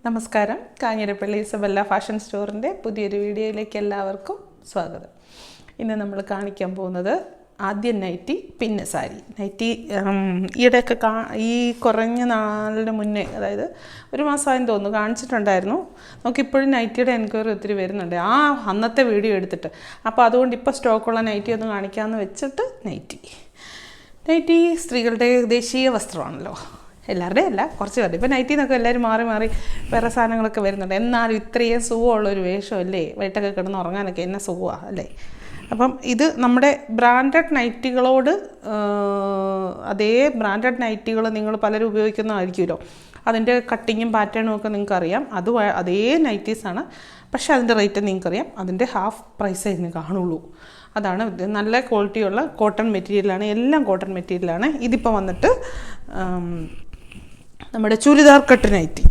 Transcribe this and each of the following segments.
നമസ്കാരം. Kanjirappally Isabella fashion സ്റ്റോറിൻ്റെ പുതിയൊരു വീഡിയോയിലേക്ക് എല്ലാവർക്കും സ്വാഗതം. ഇന്ന് നമ്മൾ കാണിക്കാൻ പോകുന്നത് ആദ്യം നൈറ്റി പിന്നെ സാരി. നൈറ്റി ഈയിടെയൊക്കെ ഈ കുറഞ്ഞ നാളിന് മുന്നേ, അതായത് ഒരു മാസമായെന്ന് തോന്നുന്നു, കാണിച്ചിട്ടുണ്ടായിരുന്നു. നമുക്കിപ്പോഴും നൈറ്റിയുടെ എൻക്വയറി ഒത്തിരി വരുന്നുണ്ട് അന്നത്തെ വീഡിയോ എടുത്തിട്ട്. അപ്പോൾ അതുകൊണ്ട് ഇപ്പോൾ സ്റ്റോക്കുള്ള നൈറ്റി ഒന്ന് കാണിക്കാമെന്ന് വെച്ചിട്ട് നൈറ്റി സ്ത്രീകളുടെ ദേശീയ വസ്ത്രമാണല്ലോ. എല്ലാവരുടെയും അല്ല, കുറച്ച് പേരുടെ. ഇപ്പോൾ നൈറ്റിൽ നിന്നൊക്കെ എല്ലാവരും മാറി മാറി വേറെ സാധനങ്ങളൊക്കെ വരുന്നുണ്ട്. എന്നാലും ഇത്രയും സുഖമുള്ളൊരു വേഷമല്ലേ, വൈകിട്ടൊക്കെ കിടന്ന് ഉറങ്ങാനൊക്കെ എന്നെ സുഖമാണ് അല്ലേ. അപ്പം ഇത് നമ്മുടെ ബ്രാൻഡഡ് നൈറ്റികളോട് അതേ ബ്രാൻഡഡ് നൈറ്റികൾ നിങ്ങൾ പലരും ഉപയോഗിക്കുന്നതായിരിക്കുമല്ലോ. അതിൻ്റെ കട്ടിങ്ങും പാറ്റേണും ഒക്കെ നിങ്ങൾക്കറിയാം. അതേ നൈറ്റീസാണ്, പക്ഷേ അതിൻ്റെ റേറ്റ് നിങ്ങൾക്കറിയാം. അതിൻ്റെ ഹാഫ് പ്രൈസേ ഇതിന് കാണുള്ളൂ. അതാണ് നല്ല ക്വാളിറ്റിയുള്ള കോട്ടൺ മെറ്റീരിയലാണ്, എല്ലാം കോട്ടൺ മെറ്റീരിയലാണ്. ഇതിപ്പോൾ വന്നിട്ട് നമ്മുടെ ചുരിദാർ കട്ട് നൈറ്റി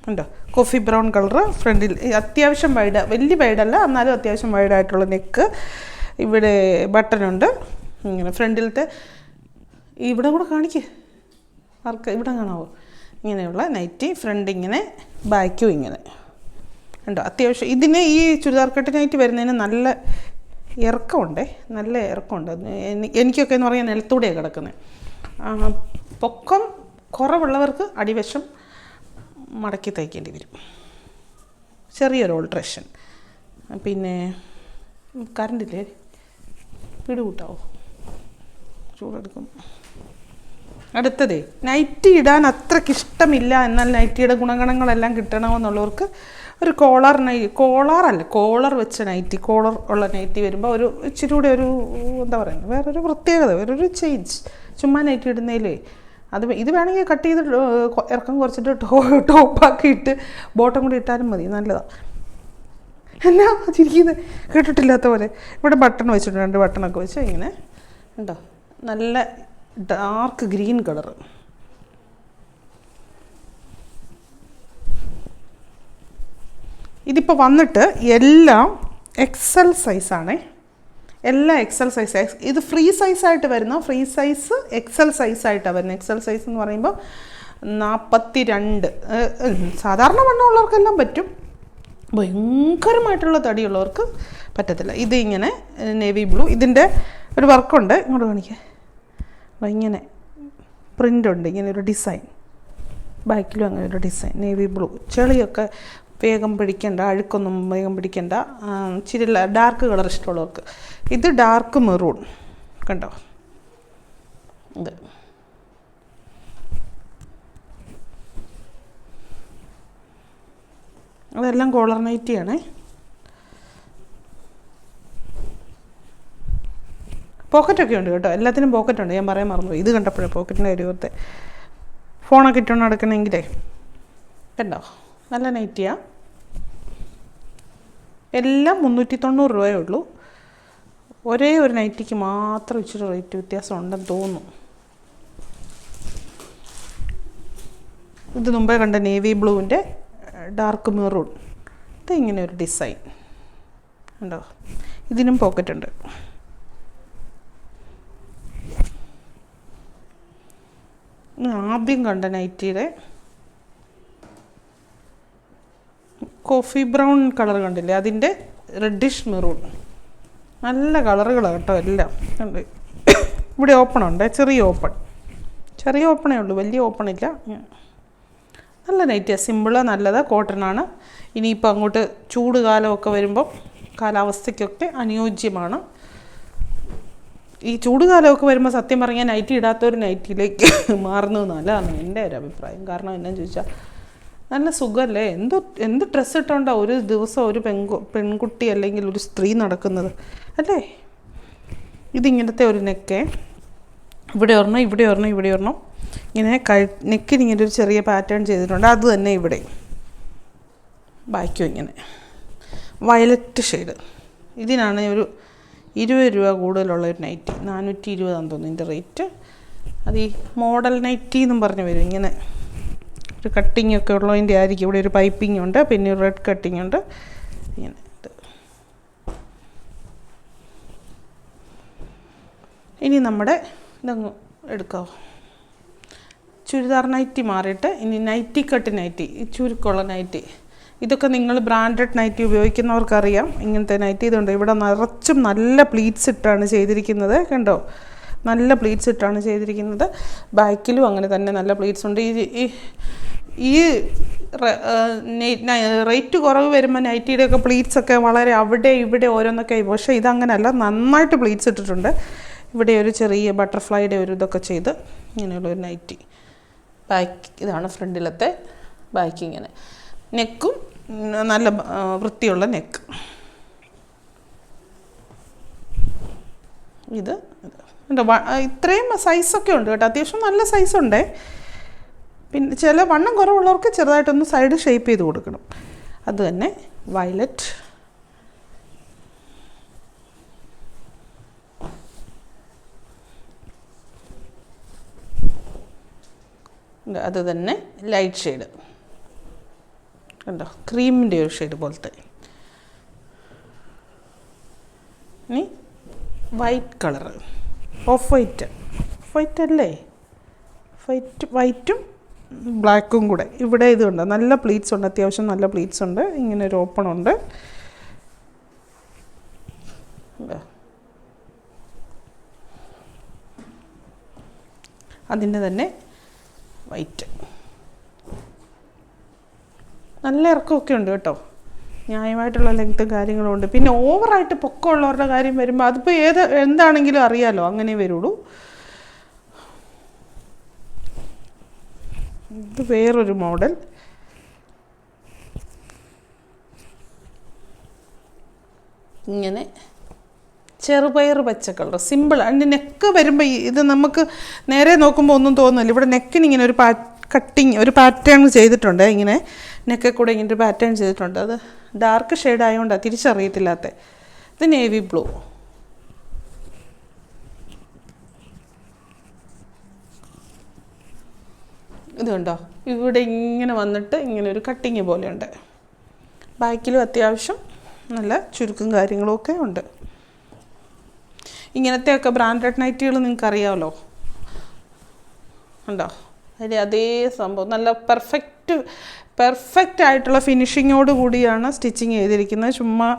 ഉണ്ടോ, കോഫി ബ്രൗൺ കളറ്, ഫ്രണ്ടിൽ അത്യാവശ്യം വൈഡ്, വലിയ വൈഡല്ല എന്നാലും അത്യാവശ്യം വൈഡായിട്ടുള്ള നെക്ക്, ഇവിടെ ബട്ടനുണ്ട്. ഇങ്ങനെ ഫ്രണ്ടിലത്തെ ഇവിടെ കൂടെ കാണിക്കുക, ആർക്ക് ഇവിടെ കാണാവോ, ഇങ്ങനെയുള്ള നൈറ്റി. ഫ്രണ്ട് ഇങ്ങനെ, ബാക്കും ഇങ്ങനെ ഉണ്ടോ. അത്യാവശ്യം ഇതിന് ഈ ചുരിദാർ കട്ട് നൈറ്റി വരുന്നതിന് നല്ല ഇറക്കമുണ്ട്, നല്ല ഇറക്കമുണ്ട്. എനിക്കൊക്കെ എന്ന് പറയാൻ നിലത്തൂടെയാണ് കിടക്കുന്നത്. പൊക്കം കുറവുള്ളവർക്ക് അടിവശം മടക്കി തയ്ക്കേണ്ടി വരും, ചെറിയൊരു ഓൾട്രേഷൻ. പിന്നെ കറണ്ടില്ലേ, വീട് കൂട്ടാവോ, ചൂടെടുക്കും. അടുത്തതേ, നൈറ്റി ഇടാൻ അത്രയ്ക്ക് ഇഷ്ടമില്ല, എന്നാൽ നൈറ്റിയുടെ ഗുണഗണങ്ങളെല്ലാം കിട്ടണമെന്നുള്ളവർക്ക് ഒരു കോളർ വെച്ച നൈറ്റി, കോളർ ഉള്ള നൈറ്റി വരുമ്പോൾ ഒരു ഇച്ചിരി കൂടെ ഒരു എന്താ പറയുന്നത്, വേറൊരു പ്രത്യേകത, വേറൊരു ചേഞ്ച്. ചുമ്മാ നൈറ്റി ഇടുന്നതിലേ ഇത് വേണമെങ്കിൽ കട്ട് ചെയ്ത് ഇറക്കം കുറച്ചിട്ട് ടോപ്പാക്കിയിട്ട് ബോട്ടം കൂടി ഇട്ടാലും മതി, നല്ലതാണ്. എന്നാ ചിരിക്കുന്നത്, കേട്ടിട്ടില്ലാത്ത പോലെ. ഇവിടെ ബട്ടൺ വെച്ചിട്ടുണ്ട്, 2 ബട്ടണൊക്കെ വെച്ച് ഇങ്ങനെ ഉണ്ടോ, നല്ല ഡാർക്ക് ഗ്രീൻ കളറ്. ഇതിപ്പോൾ വന്നിട്ട് എല്ലാം XL സൈസാണേ, എല്ലാം XL സൈസ്. ഇത് ഫ്രീ സൈസായിട്ട് വരുന്നു, ഫ്രീ സൈസ് XL സൈസായിട്ടാണ് വരുന്നത്. XL സൈസ് എന്ന് പറയുമ്പോൾ 42. സാധാരണ വണ്ണമുള്ളവർക്കെല്ലാം പറ്റും, ഭയങ്കരമായിട്ടുള്ള തടിയുള്ളവർക്ക് പറ്റത്തില്ല. ഇത് ഇങ്ങനെ നേവി ബ്ലൂ, ഇതിൻ്റെ ഒരു വർക്കുണ്ട്, ഇങ്ങോട്ട് കാണിക്കാം. ഇങ്ങനെ പ്രിൻ്റുണ്ട്, ഇങ്ങനെ ഒരു ഡിസൈൻ, ബാക്കിലും അങ്ങനെ ഒരു ഡിസൈൻ, നേവി ബ്ലൂ. ചെളിയൊക്കെ വേഗം പിടിക്കണ്ട, അഴുക്കൊന്നും വേഗം പിടിക്കണ്ട, ഇച്ചിരി ഡാർക്ക് കളർ ഇഷ്ടമുള്ളവർക്ക്. ഇത് ഡാർക്ക് മെറൂൺ കണ്ടോ, ഇത് അതെല്ലാം കോളർ നൈറ്റിയാണേ. പോക്കറ്റൊക്കെ ഉണ്ട് കേട്ടോ, എല്ലാത്തിനും പോക്കറ്റുണ്ട്, ഞാൻ പറയാൻ മറന്നുപോയി. ഇത് കണ്ടപ്പോഴേ പോക്കറ്റിൻ്റെ കാര്യത്തെ ഫോണൊക്കെ ഇട്ടുകൊണ്ട് നടക്കണമെങ്കിലേ കണ്ടോ, നല്ല നൈറ്റിയാണ്. എല്ലാം 390 രൂപയേ ഉള്ളൂ. ഒരേ ഒരു നൈറ്റിക്ക് മാത്രം ഇച്ചിരി റേറ്റ് വ്യത്യാസം ഉണ്ടെന്ന് തോന്നുന്നു. ഇത് മുമ്പേ കണ്ട നേവി ബ്ലൂവിൻ്റെ ഡാർക്ക് മെറൂൺ, ഇത് ഇങ്ങനെ ഒരു ഡിസൈൻ ഉണ്ടോ. ഇതിനും പോക്കറ്റുണ്ട്. ആദ്യം കണ്ട നൈറ്റിയുടെ കോഫി ബ്രൗൺ കളർ കണ്ടില്ലേ, അതിൻ്റെ റെഡിഷ് മെറൂൺ. നല്ല കളറുകളാണ് കേട്ടോ എല്ലാം. ഉണ്ട് ഇവിടെ ഓപ്പണുണ്ട്, ചെറിയ ഓപ്പണേ ഉള്ളൂ, വലിയ ഓപ്പണില്ല. നല്ല നൈറ്റിയാണ്, സിമ്പിള്, നല്ലത്, കോട്ടനാണ്. ഇനിയിപ്പോൾ അങ്ങോട്ട് ചൂട് കാലമൊക്കെ വരുമ്പോൾ കാലാവസ്ഥയ്ക്കൊക്കെ അനുയോജ്യമാണ്. ഈ ചൂട് കാലമൊക്കെ വരുമ്പോൾ സത്യം പറഞ്ഞാൽ നൈറ്റി ഇടാത്തൊരു നൈറ്റിയിലേക്ക് മാറുന്നത് നല്ലതാണ് എൻ്റെ ഒരു അഭിപ്രായം. കാരണം എന്നാന്ന് ചോദിച്ചാൽ നല്ല സുഖമല്ലേ, എന്ത് ഡ്രസ്സ് ഇട്ടുകൊണ്ടാ ഒരു ദിവസം ഒരു പെൺകുട്ടി അല്ലെങ്കിൽ ഒരു സ്ത്രീ നടക്കുന്നത് അല്ലേ. ഇതിങ്ങനത്തെ ഒരു നെക്ക്, ഇവിടെ ഒരെണ്ണം ഇങ്ങനെ നെക്കിന് ഇങ്ങനെ ഒരു ചെറിയ പാറ്റേൺ ചെയ്തിട്ടുണ്ട്. അത് തന്നെ ഇവിടെ ബാക്കും ഇങ്ങനെ വയലറ്റ് ഷെയ്ഡ്. ഇതിനാണ് ഒരു 20 രൂപ കൂടുതലുള്ള ഒരു നൈറ്റി, 420 തോന്നുന്നു ഇതിൻ്റെ റേറ്റ്. അത് ഈ മോഡൽ നൈറ്റി എന്നും പറഞ്ഞ് വരും. ഇങ്ങനെ ഒരു കട്ടിങ് ഒക്കെ ഉള്ളതിൻ്റെ ആയിരിക്കും. ഇവിടെ ഒരു പൈപ്പിംഗ് ഉണ്ട്, പിന്നെ ഒരു റെഡ് കട്ടിങ് ഉണ്ട്. ഇങ്ങനെ ഇനി നമ്മുടെ ഇതങ്ങ് എടുക്കാമോ, ചുരിദാർ നൈറ്റി മാറിയിട്ട് ഇനി നൈറ്റി കട്ട് നൈറ്റി, ഈ ചുരുക്കമുള്ള നൈറ്റി. ഇതൊക്കെ നിങ്ങൾ ബ്രാൻഡഡ് നൈറ്റി ഉപയോഗിക്കുന്നവർക്കറിയാം. ഇങ്ങനത്തെ നൈറ്റി ഇതുണ്ട്. ഇവിടെ നിറച്ചും നല്ല പ്ലീറ്റ്സ് ഇട്ടാണ് ചെയ്തിരിക്കുന്നത്. കണ്ടോ, നല്ല പ്ലീറ്റ്സ് ഇട്ടാണ് ചെയ്തിരിക്കുന്നത്. ബാക്കിലും അങ്ങനെ തന്നെ നല്ല പ്ലീറ്റ്സ് ഉണ്ട്. ഈ റേറ്റ് കുറവ് വരുമ്പോൾ നൈറ്റിയുടെയൊക്കെ പ്ലീറ്റ്സൊക്കെ വളരെ അവിടെ ഇവിടെ ഓരോന്നൊക്കെ ആയി. പക്ഷേ ഇതങ്ങനെയല്ല, നന്നായിട്ട് പ്ലീറ്റ്സ് ഇട്ടിട്ടുണ്ട്. ഇവിടെ ഒരു ചെറിയ ബട്ടർഫ്ലൈയുടെ ഒരു ഇതൊക്കെ ചെയ്ത് ഇങ്ങനെയുള്ളൊരു നൈറ്റി. ബാക്ക് ഇതാണ് ഫ്രണ്ടിലത്തെ ബാക്ക്. ഇങ്ങനെ നെക്കും നല്ല വൃത്തിയുള്ള നെക്ക്. ഇത് ഇത്രയും സൈസൊക്കെ ഉണ്ട് കേട്ടോ, അത്യാവശ്യം നല്ല സൈസുണ്ടേ. പിന്നെ ചില വണ്ണം കുറവുള്ളവർക്ക് ചെറുതായിട്ടൊന്ന് സൈഡ് ഷേപ്പ് ചെയ്ത് കൊടുക്കണം. അത് തന്നെ വയലറ്റ്. അത് തന്നെ ലൈറ്റ് ഷെയ്ഡ് കണ്ടോ, ക്രീമിൻ്റെ ഒരു ഷെയ്ഡ് പോലത്തെ. ഇനി വൈറ്റ് കളറ്, ഓഫ് വൈറ്റ് അല്ലേ, വൈറ്റും ബ്ലാക്കും കൂടെ. ഇവിടെ ഇതുണ്ട്, നല്ല പ്ലീറ്റ്സ് ഉണ്ട്, അത്യാവശ്യം നല്ല പ്ലീറ്റ്സ് ഉണ്ട്. ഇങ്ങനെ ഒരു ഓപ്പൺ ഉണ്ട്. അതിൻ്റെ തന്നെ വൈറ്റ്. നല്ല ഇറക്കമൊക്കെ ഉണ്ട് കേട്ടോ, ന്യായമായിട്ടുള്ള ലെങ്ത്തും കാര്യങ്ങളും ഉണ്ട്. പിന്നെ ഓവറായിട്ട് പൊക്കമുള്ളവരുടെ കാര്യം വരുമ്പോൾ അതിപ്പോൾ എന്താണെങ്കിലും അറിയാലോ, അങ്ങനെ വരുള്ളൂ. ഇത് വേറൊരു മോഡൽ. ഇങ്ങനെ ചെറുപയർ പച്ച കളർ, സിമ്പിൾ. അതിൻ്റെ നെക്ക് വരുമ്പോൾ ഇത് നമുക്ക് നേരെ നോക്കുമ്പോൾ ഒന്നും തോന്നില്ല. ഇവിടെ നെക്കിന് ഇങ്ങനെ ഒരു കട്ടിങ്, ഒരു പാറ്റേൺ ചെയ്തിട്ടുണ്ട്. ഇങ്ങനെ നെക്കിൽ കൂടെ ഇങ്ങനെ ഒരു പാറ്റേൺ ചെയ്തിട്ടുണ്ട്. അത് ഡാർക്ക് ഷെയ്ഡ് ആയതുകൊണ്ടാണ് തിരിച്ചറിയത്തില്ലാത്ത. ഇത് നേവി ബ്ലൂ. ഇതുണ്ടോ, ഇവിടെ ഇങ്ങനെ വന്നിട്ട് ഇങ്ങനെ ഒരു കട്ടിങ് പോലെയുണ്ട്. ബാക്കിലും അത്യാവശ്യം നല്ല ചുരുക്കും കാര്യങ്ങളുമൊക്കെ ഉണ്ട്. ഇങ്ങനത്തെയൊക്കെ ബ്രാൻഡഡ് നൈറ്റികൾ നിങ്ങൾക്ക് അറിയാമല്ലോ, ഉണ്ടോ? അതിൽ അതേ സംഭവം നല്ല പെർഫെക്റ്റ് ആയിട്ടുള്ള ഫിനിഷിങ്ങോട് കൂടിയാണ് സ്റ്റിച്ചിങ് ചെയ്തിരിക്കുന്നത്. ചുമ്മാ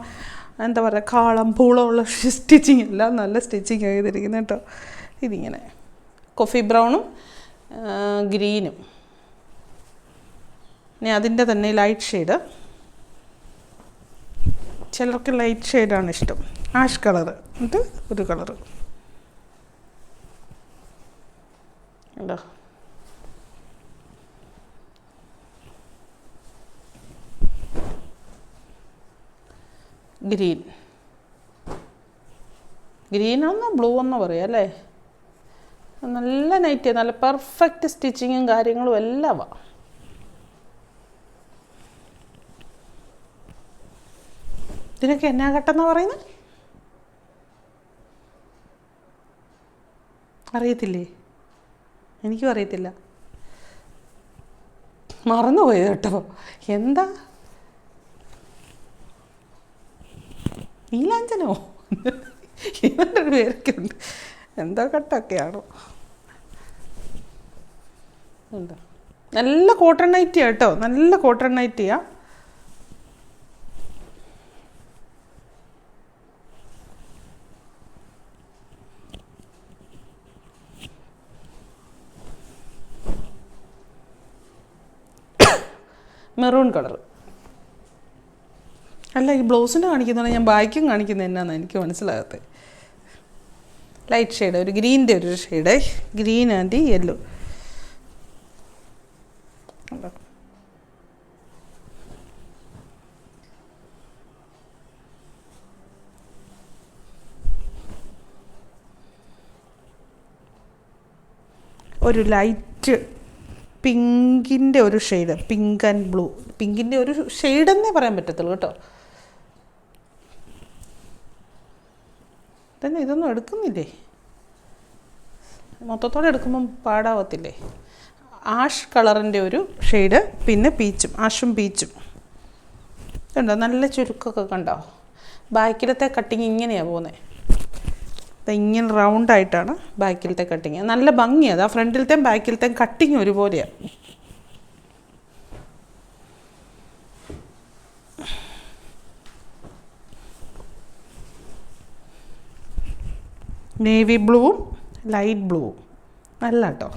എന്താ പറയുക, കാളം പൂളമുള്ള സ്റ്റിച്ചിങ് അല്ല, നല്ല സ്റ്റിച്ചിങ് ചെയ്തിരിക്കുന്നത് കേട്ടോ. ഇതിങ്ങനെ കോഫി ബ്രൗണും ഗ്രീനും. ഇനി അതിൻ്റെ തന്നെ ലൈറ്റ് ഷെയ്ഡ്. ചിലർക്ക് ലൈറ്റ് ഷെയ്ഡാണ് ഇഷ്ടം. ആഷ് കളറ്, ഇത് ഒരു കളറ് ഉണ്ടോ. ഗ്രീനാന്നോ ബ്ലൂ എന്നോ പറയാം അല്ലേ. നല്ല നൈറ്റ്, നല്ല പെർഫെക്റ്റ് സ്റ്റിച്ചിങ്ങും കാര്യങ്ങളും എല്ലാം. ഇതിനൊക്കെ എന്നാ കട്ടെന്നാ പറയുന്നത്, അറിയത്തില്ലേ? എനിക്കും അറിയത്തില്ല, മറന്നുപോയത് കേട്ടോ. എന്താ നീലാഞ്ചനോ, ഇവൻ്റെ ഒരു പേരൊക്കെ ഉണ്ട്. എന്താ കട്ടൊക്കെയാണോ. എന്താ നല്ല കോട്ടൺ നൈറ്റിയാ കേട്ടോ, നല്ല കോട്ടൺ നൈറ്റിയാ. മെറൂൺ കളർ അല്ല, ഈ ബ്ലൗസിന് കാണിക്കുന്നതാണ്, ഞാൻ ബാക്കും കാണിക്കുന്നത് എന്നാന്ന് എനിക്ക് മനസ്സിലാകാത്തത്. ലൈറ്റ് ഷെയ്ഡ്, ഒരു ഗ്രീനിൻ്റെ ഒരു ഷെയ്ഡ്, ഗ്രീൻ ആൻഡ് യെല്ലോ. ഒരു ലൈറ്റ് പിങ്കിൻ്റെ ഒരു ഷെയ്ഡ്, പിങ്ക് ആൻഡ് ബ്ലൂ. പിങ്കിൻ്റെ ഒരു ഷെയ്ഡെന്നേ പറയാൻ പറ്റത്തുള്ളൂ കേട്ടോ. തന്നെ ഇതൊന്നും എടുക്കുന്നില്ലേ, മൊത്തത്തോടെ എടുക്കുമ്പം പാടാവത്തില്ലേ. ആഷ് കളറിൻ്റെ ഒരു ഷെയ്ഡ്, പിന്നെ പീച്ചും, ആഷും പീച്ചും കണ്ടോ. നല്ല ചുരുക്കമൊക്കെ കണ്ടോ. ബാക്കിലത്തെ കട്ടിങ് ഇങ്ങനെയാണ് പോകുന്നത്. ഇങ്ങനെ റൗണ്ടായിട്ടാണ് ബാക്കിലത്തെ കട്ടിങ്. നല്ല ഭംഗിയാണ്. ആ ഫ്രണ്ടിലത്തെയും ബാക്കിലത്തെയും കട്ടിങ് ഒരുപോലെയാണ്. നേവി ബ്ലൂവും ലൈറ്റ് ബ്ലൂവും നല്ല കേട്ടോ,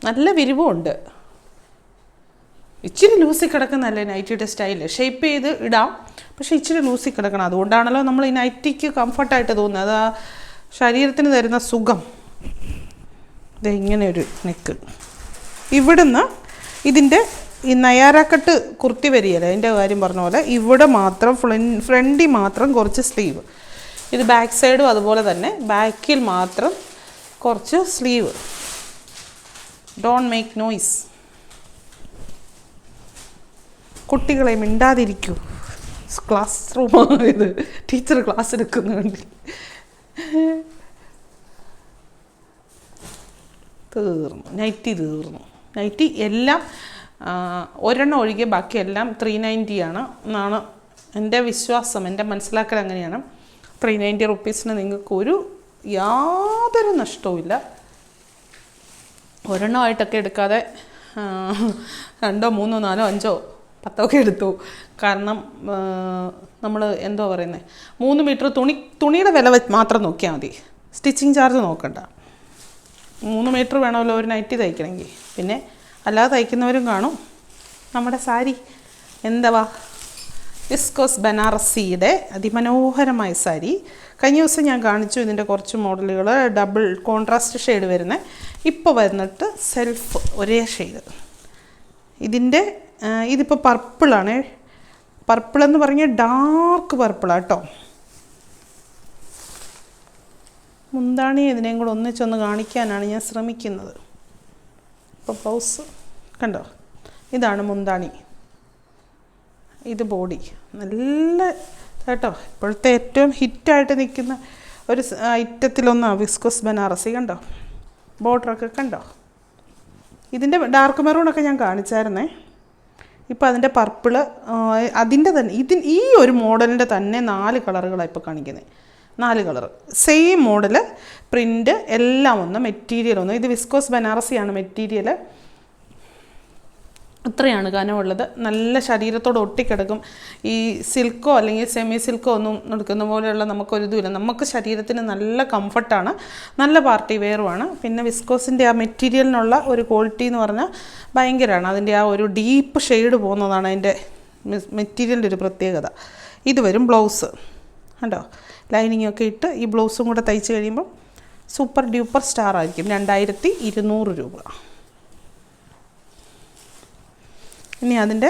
നല്ല വിരിവുമുണ്ട്. ഇച്ചിരി ലൂസിൽ കിടക്കുന്നതല്ലേ നൈറ്റിയുടെ സ്റ്റൈല്. ഷേപ്പ് ചെയ്ത് ഇടാം, പക്ഷേ ഇച്ചിരി ലൂസിൽ കിടക്കണം. അതുകൊണ്ടാണല്ലോ നമ്മൾ ഈ നൈറ്റിക്ക് കംഫർട്ടായിട്ട് തോന്നുന്നത്. അത് ആ ശരീരത്തിന് തരുന്ന സുഖം. ഇങ്ങനെ ഒരു നെക്ക്. ഇവിടുന്ന് ഇതിൻ്റെ ഈ നയാരാക്കട്ട് കുർത്തി വരികയല്ലേ, അതിൻ്റെ കാര്യം പറഞ്ഞ പോലെ ഇവിടെ മാത്രം ഫ്രണ്ടിൽ മാത്രം കുറച്ച് സ്ലീവ്. ഇത് ബാക്ക് സൈഡും അതുപോലെ തന്നെ, ബാക്കിൽ മാത്രം കുറച്ച് സ്ലീവ്. Don't make noise. കുട്ടികളെ മിണ്ടാതിരിക്കൂ. ക്ലാസ് റൂമാണ് ഇത്, ടീച്ചർ ക്ലാസ് എടുക്കുന്നുണ്ട്. തീർന്നു, നൈറ്റി തീർന്നു. നൈറ്റി എല്ലാം ഒരെണ്ണം ഒഴികെ ബാക്കിയെല്ലാം 390 എന്നാണ് എൻ്റെ വിശ്വാസം. എൻ്റെ മനസ്സിലാക്കൽ അങ്ങനെയാണ്. 390 റുപ്പീസിന് നിങ്ങൾക്ക് യാതൊരു നഷ്ടവുമില്ല. ഒരെണ്ണമായിട്ടൊക്കെ എടുക്കാതെ 2, 3, 4, 5, 10 എടുത്തു. കാരണം നമ്മൾ എന്തോ പറയുന്നത്, 3 മീറ്റർ തുണിയുടെ വില മാത്രം നോക്കിയാൽ മതി, സ്റ്റിച്ചിങ് ചാർജ് നോക്കണ്ട. 3 മീറ്റർ വേണമല്ലോ ഒരു നൈറ്റി തയ്ക്കണമെങ്കിൽ. പിന്നെ അല്ലാതെ തയ്ക്കുന്നവരും കാണും. നമ്മുടെ സാരി എന്താ വിസ്കോസ് ബനാറസിയുടെ അതിമനോഹരമായ സാരി. കഴിഞ്ഞ ദിവസം ഞാൻ കാണിച്ചു ഇതിൻ്റെ കുറച്ച് മോഡലുകൾ, ഡബിൾ കോൺട്രാസ്റ്റ് ഷെയ്ഡ് വരുന്നത്. ഇപ്പോൾ വന്നിട്ട് സെൽഫ് ഒരേ ഷെയ്ഡ്. ഇതിപ്പോൾ പർപ്പിളാണ്. പർപ്പിളെന്ന് പറഞ്ഞാൽ ഡാർക്ക് പർപ്പിളാണ് കേട്ടോ. മുന്താണി ഇതിനെയും കൂടെ ഒന്നിച്ചൊന്ന് കാണിക്കാനാണ് ഞാൻ ശ്രമിക്കുന്നത്. ഇപ്പോൾ ബ്ലൗസ് കണ്ടോ, ഇതാണ് മുന്താണി, ഇത് ബോഡി. നല്ല കേട്ടോ, ഇപ്പോഴത്തെ ഏറ്റവും ഹിറ്റായിട്ട് നിൽക്കുന്ന ഒരു ഐറ്റത്തിലൊന്നാണ് വിസ്കോസ് ബനാറസി. കണ്ടോ ബോർഡറൊക്കെ കണ്ടോ. ഇതിൻ്റെ ഡാർക്ക് മെറൂണൊക്കെ ഞാൻ കാണിച്ചായിരുന്നേ. ഇപ്പോൾ അതിൻ്റെ പർപ്പിള്, അതിൻ്റെ തന്നെ ഈ ഒരു മോഡലിൻ്റെ തന്നെ 4 കളറുകളാണ് ഇപ്പോൾ കാണിക്കുന്നത്. 4 കളർ സെയിം മോഡൽ, പ്രിൻ്റ് എല്ലാം ഒന്ന്, മെറ്റീരിയൽ ഒന്ന്. ഇത് വിസ്കോസ് ബനാറസിയാണ് മെറ്റീരിയൽ. ഇത്രയാണ് കനമുള്ളത്. നല്ല ശരീരത്തോട് ഒട്ടിക്കിടക്കും. ഈ സിൽക്കോ അല്ലെങ്കിൽ സെമി സിൽക്കോ ഒന്നും എടുക്കുന്ന പോലെയുള്ള നമുക്കൊരിതുമില്ല. നമുക്ക് ശരീരത്തിന് നല്ല കംഫർട്ടാണ്, നല്ല പാർട്ടി വെയറുമാണ്. പിന്നെ വിസ്കോസിൻ്റെ ആ മെറ്റീരിയലിനുള്ള ഒരു ക്വാളിറ്റി എന്ന് പറഞ്ഞാൽ ഭയങ്കരമാണ്. അതിൻ്റെ ആ ഒരു ഡീപ്പ് ഷെയ്ഡ് പോകുന്നതാണ് അതിൻ്റെ മെറ്റീരിയലിൻ്റെ ഒരു പ്രത്യേകത. ഇത് വരും ബ്ലൗസ് കണ്ടോ, ലൈനിങ് ഒക്കെ ഇട്ട് ഈ ബ്ലൗസും കൂടെ തയ്ച്ച് കഴിയുമ്പം സൂപ്പർ ഡ്യൂപ്പർ സ്റ്റാർ ആയിരിക്കും. 2200 രൂപ. ഇനി അതിൻ്റെ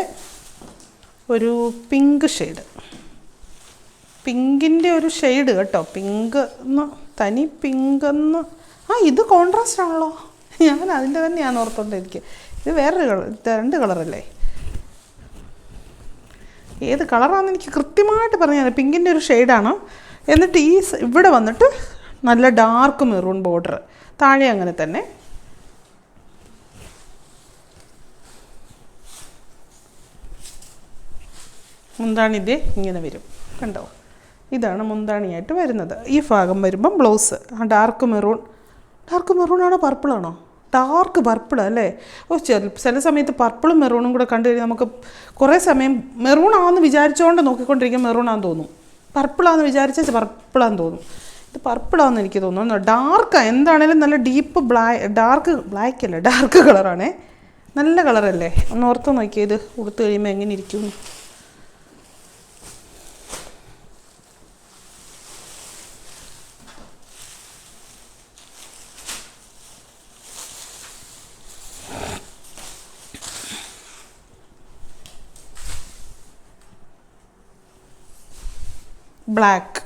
ഒരു പിങ്ക് ഷെയ്ഡ്, പിങ്കിൻ്റെ ഒരു ഷെയ്ഡ് കേട്ടോ, പിങ്ക് എന്ന് തനി പിങ്ക് എന്ന്. ഇത് കോൺട്രാസ്റ്റ് ആണല്ലോ, ഞാൻ അതിൻ്റെ തന്നെയാണ് ഓർത്തുകൊണ്ടിരിക്കുക. ഇത് വേറൊരു കളർ, 2 കളറല്ലേ. ഏത് കളറാണെന്ന് എനിക്ക് കൃത്യമായിട്ട് പറഞ്ഞാൽ പിങ്കിൻ്റെ ഒരു ഷെയ്ഡാണ്. എന്നിട്ട് ഇവിടെ വന്നിട്ട് നല്ല ഡാർക്ക് മെറൂൺ ബോർഡർ, താഴെ അങ്ങനെ തന്നെ. മുന്താണിതേ ഇങ്ങനെ വരും കണ്ടോ, ഇതാണ് മുന്താണിയായിട്ട് വരുന്നത്. ഈ ഭാഗം വരുമ്പം ബ്ലൗസ് ആ ഡാർക്ക് മെറൂണാണോ പർപ്പിളാണോ? ഡാർക്ക് പർപ്പിളാണ് അല്ലേ. ചില സമയത്ത് പർപ്പിളും മെറൂണും കൂടെ കണ്ടു കഴിഞ്ഞാൽ നമുക്ക് കുറേ സമയം മെറൂണാണെന്ന് വിചാരിച്ചുകൊണ്ട് നോക്കിക്കൊണ്ടിരിക്കും, മെറൂണാന്ന് തോന്നും. പർപ്പിളാന്ന് വിചാരിച്ചാൽ പർപ്പിളാന്ന് തോന്നും. ഇത് പർപ്പിളാന്ന് എനിക്ക് തോന്നുന്നു. ഡാർക്കാണ്, എന്താണേലും നല്ല ഡീപ്പ് ബ്ലാക്ക് അല്ലേ, ഡാർക്ക് കളറാണേ. നല്ല കളറല്ലേ, ഒന്ന് ഓർത്ത് നോക്കിയാൽ ഇത് ഉടുത്ത് കഴിയുമ്പോൾ എങ്ങനെ ഇരിക്കും. ബ്ലാക്ക്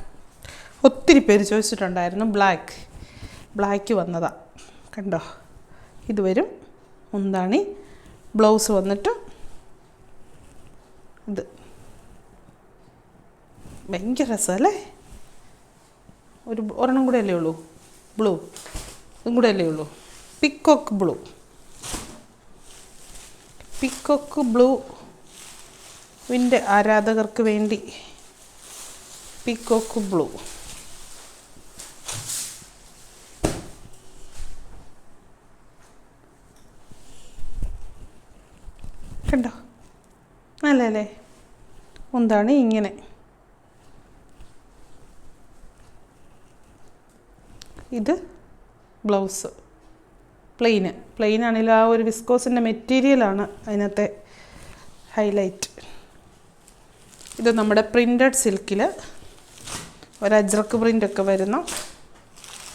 ഒത്തിരി പേര് ചോദിച്ചിട്ടുണ്ടായിരുന്നു. ബ്ലാക്ക് വന്നതാണ് കണ്ടോ. ഇത് വരും മുന്താണി, ബ്ലൗസ് വന്നിട്ട് ഇത്. ഭയങ്കര രസമല്ലേ. ഒരെണ്ണം കൂടെ അല്ലേ ഉള്ളൂ, ബ്ലൂ, ഇതും കൂടെ അല്ലേ ഉള്ളൂ. പിക്കോക്ക് ബ്ലൂവിൻ്റെ ആരാധകർക്ക് വേണ്ടി പിക്കോക്ക് ബ്ലൂ. അല്ലേ? മുന്താണി ഇങ്ങനെ. ഇത് ബ്ലൗസ് പ്ലെയിൻ ആണെങ്കിലും ആ ഒരു വിസ്കോസിൻ്റെ മെറ്റീരിയലാണ് അതിനകത്തെ ഹൈലൈറ്റ്. ഇത് നമ്മുടെ പ്രിൻറ്റഡ് സിൽക്കിൽ ഒരു അജ്രക്ക് പ്രിൻ്റൊക്കെ വരുന്ന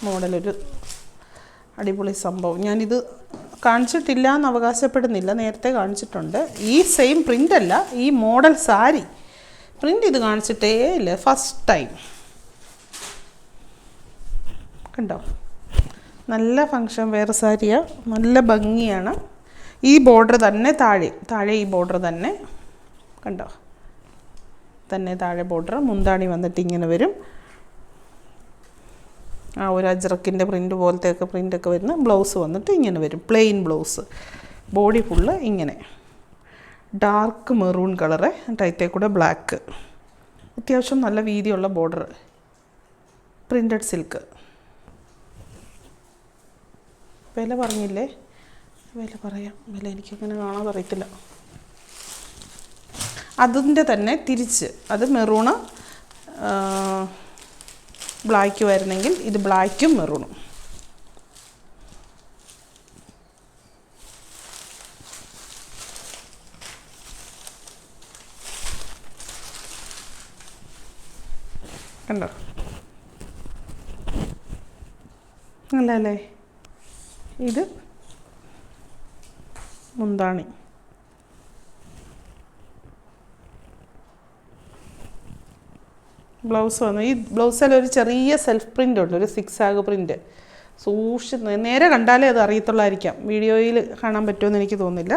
മോഡലൊരു അടിപൊളി സംഭവം. ഞാനിത് കാണിച്ചിട്ടില്ല എന്ന് അവകാശപ്പെടുന്നില്ല, നേരത്തെ കാണിച്ചിട്ടുണ്ട്. ഈ സെയിം പ്രിൻ്റല്ല, ഈ മോഡൽ സാരി പ്രിൻ്റ് ഇത് കാണിച്ചിട്ടേ ഇല്ല, ഫസ്റ്റ് ടൈം. കണ്ടോ, നല്ല ഫങ്ഷൻ വെയർ സാരിയാണ്, നല്ല ഭംഗിയാണ്. ഈ ബോർഡർ തന്നെ താഴെ ഈ ബോർഡർ തന്നെ കണ്ടോ, തന്നെ താഴെ ബോർഡർ. മുന്താണി വന്നിട്ട് ഇങ്ങനെ വരും, ആ ഒരു അജ്രക്കിൻ്റെ പ്രിൻ്റ് പോലത്തെയൊക്കെ പ്രിൻ്റൊക്കെ വരുന്ന. ബ്ലൗസ് വന്നിട്ട് ഇങ്ങനെ വരും, പ്ലെയിൻ ബ്ലൗസ്. ബോഡി ഫുള്ള് ഇങ്ങനെ ഡാർക്ക് മെറൂൺ കളറ്, ടൈറ്റേ കൂടെ ബ്ലാക്ക്. അത്യാവശ്യം നല്ല വീതിയുള്ള ബോർഡർ, പ്രിൻറ്റഡ് സിൽക്ക്. വില പറഞ്ഞില്ലേ? വില പറയാം. വില എനിക്കങ്ങനെ കാണാതെ അറിയത്തില്ല. അതിൻ്റെ തന്നെ തിരിച്ച്, അത് മെറൂണ് ബ്ലാക്ക് വരുന്നെങ്കിൽ ഇത് ബ്ലാക്കും മെറൂണും. കണ്ടോ, അല്ലേ? ഇത് മുന്താണി. ബ്ലൗസ് വന്നു. ഈ ബ്ലൗസിൽ ഒരു ചെറിയ സെൽഫ് പ്രിൻ്റ് ഉണ്ട്, ഒരു 6 ആഗ് പ്രിൻ്റ്. സൂക്ഷിച്ച് നേരെ കണ്ടാലേ അത് അറിയത്തുള്ളായിരിക്കാം, വീഡിയോയിൽ കാണാൻ പറ്റുമെന്ന് എനിക്ക് തോന്നുന്നില്ല.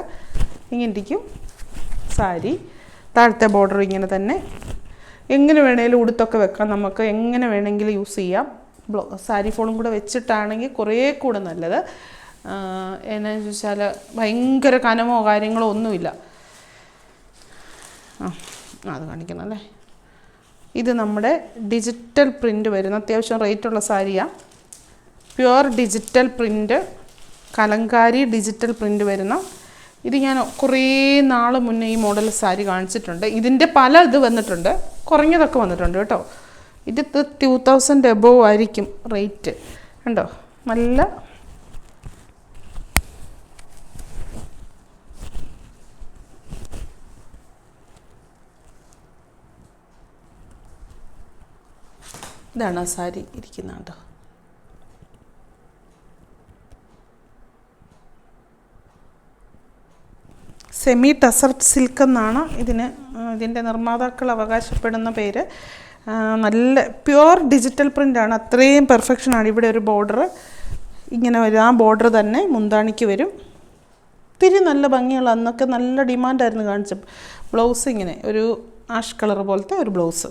ഇങ്ങനെ ഇരിക്കും സാരി. താഴത്തെ ബോർഡർ ഇങ്ങനെ തന്നെ. എങ്ങനെ വേണമെങ്കിലും ഉടുത്തൊക്കെ വെക്കാം, നമുക്ക് എങ്ങനെ വേണമെങ്കിലും യൂസ് ചെയ്യാം. സാരി ഫോളും കൂടെ വെച്ചിട്ടാണെങ്കിൽ കുറേ കൂടെ നല്ലത്. എന്നാന്ന് ചോദിച്ചാൽ ഭയങ്കര കനമോ കാര്യങ്ങളോ ഒന്നുമില്ല. അത് കാണിക്കുന്നല്ലേ. ഇത് നമ്മുടെ ഡിജിറ്റൽ പ്രിൻ്റ് വരുന്ന അത്യാവശ്യം റേറ്റുള്ള സാരിയാണ്. Pure digital print, Kalamkari digital print വരുന്ന. ഇത് ഞാൻ കുറേ നാൾ മുന്നേ ഈ മോഡൽ സാരി കാണിച്ചിട്ടുണ്ട്. ഇതിൻ്റെ പല ഇത് വന്നിട്ടുണ്ട്, കുറഞ്ഞതൊക്കെ വന്നിട്ടുണ്ട് കേട്ടോ. ഇത് 2000 എബോവ് ആയിരിക്കും റേറ്റ്. കണ്ടോ, നല്ല ഇതാണ് ആ സാരി ഇരിക്കുന്നത് കേട്ടോ. സെമി ടസർട്ട് സിൽക്ക് എന്നാണ് ഇതിൻ്റെ നിർമ്മാതാക്കൾ അവകാശപ്പെടുന്ന പേര്. നല്ല പ്യുവർ ഡിജിറ്റൽ പ്രിൻ്റാണ്, അത്രയും പെർഫെക്ഷനാണ്. ഇവിടെ ഒരു ബോർഡർ ഇങ്ങനെ വരും, ആ ബോർഡർ തന്നെ മുന്താണിക്ക് വരും. ഒത്തിരി നല്ല ഭംഗിയുള്ള, അന്നൊക്കെ നല്ല ഡിമാൻഡായിരുന്നു കാണിച്ച. ബ്ലൗസ് ഇങ്ങനെ ഒരു ആഷ് കളർ പോലത്തെ ഒരു ബ്ലൗസ്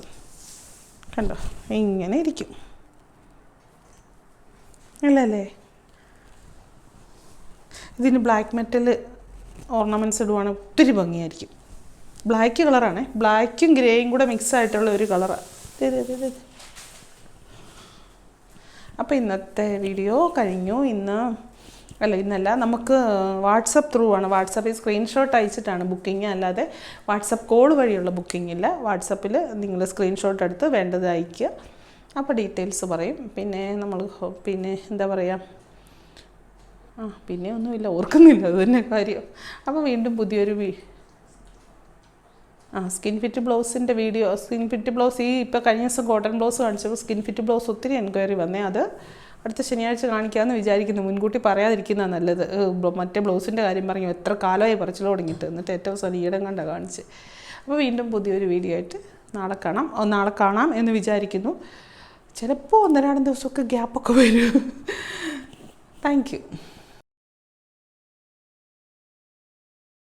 കണ്ടോ, ഇങ്ങനെ ഇരിക്കും. അല്ലേ? ഇതിന് ബ്ലാക്ക് മെറ്റൽ ഓർണമെൻറ്റ്സ് ഇടുവാണ്, ഒത്തിരി ഭംഗിയായിരിക്കും. ബ്ലാക്ക് കളറാണ്, ബ്ലാക്കും ഗ്രേയും കൂടെ മിക്സ് ആയിട്ടുള്ള ഒരു കളറാണ്. അപ്പോൾ ഇന്നത്തെ വീഡിയോ കഴിഞ്ഞു. ഇന്നല്ല, നമുക്ക് വാട്സപ്പ് ത്രൂ ആണ്. വാട്സപ്പിൽ സ്ക്രീൻഷോട്ട് അയച്ചിട്ടാണ് ബുക്കിംഗ്, അല്ലാതെ വാട്സപ്പ് കോൾ വഴിയുള്ള ബുക്കിംഗ് ഇല്ല. വാട്സപ്പിൽ നിങ്ങൾ സ്ക്രീൻഷോട്ട് എടുത്ത് വേണ്ടത് അയയ്ക്കുക, അപ്പോൾ ഡീറ്റെയിൽസ് പറയും. പിന്നെ എന്താ പറയുക, പിന്നെ ഒന്നുമില്ല, ഓർക്കുന്നില്ല, അത് തന്നെ കാര്യം. അപ്പോൾ വീണ്ടും പുതിയൊരു സ്കിൻ ഫിറ്റ് ബ്ലൗസിൻ്റെ വീഡിയോ. സ്കിൻ ഫിറ്റ് ബ്ലൗസ് ഇപ്പോൾ കഴിഞ്ഞ ദിവസം കോട്ടൺ ബ്ലൗസ് കാണിച്ചപ്പോൾ സ്കിൻ ഫിറ്റ് ബ്ലൗസ് ഒത്തിരി എൻക്വയറി വന്നേ. അത് അടുത്ത ശനിയാഴ്ച കാണിക്കാമെന്ന് വിചാരിക്കുന്നു. മുൻകൂട്ടി പറയാതിരിക്കുന്നതാണ് നല്ലത്. മറ്റേ ബ്ലൗസിൻ്റെ കാര്യം പറഞ്ഞു എത്ര കാലമായി പറിച്ചിൽ തുടങ്ങിയിട്ട്, എന്നിട്ട് ഏറ്റവും അവസാനം ഈയിടം കണ്ടാണ് കാണിച്ച്. അപ്പോൾ വീണ്ടും പുതിയൊരു വീഡിയോ ആയിട്ട് നാളെ കാണാം എന്ന് വിചാരിക്കുന്നു. ചിലപ്പോൾ 1-2 ദിവസമൊക്കെ ഗ്യാപ്പൊക്കെ വരും. Thank you.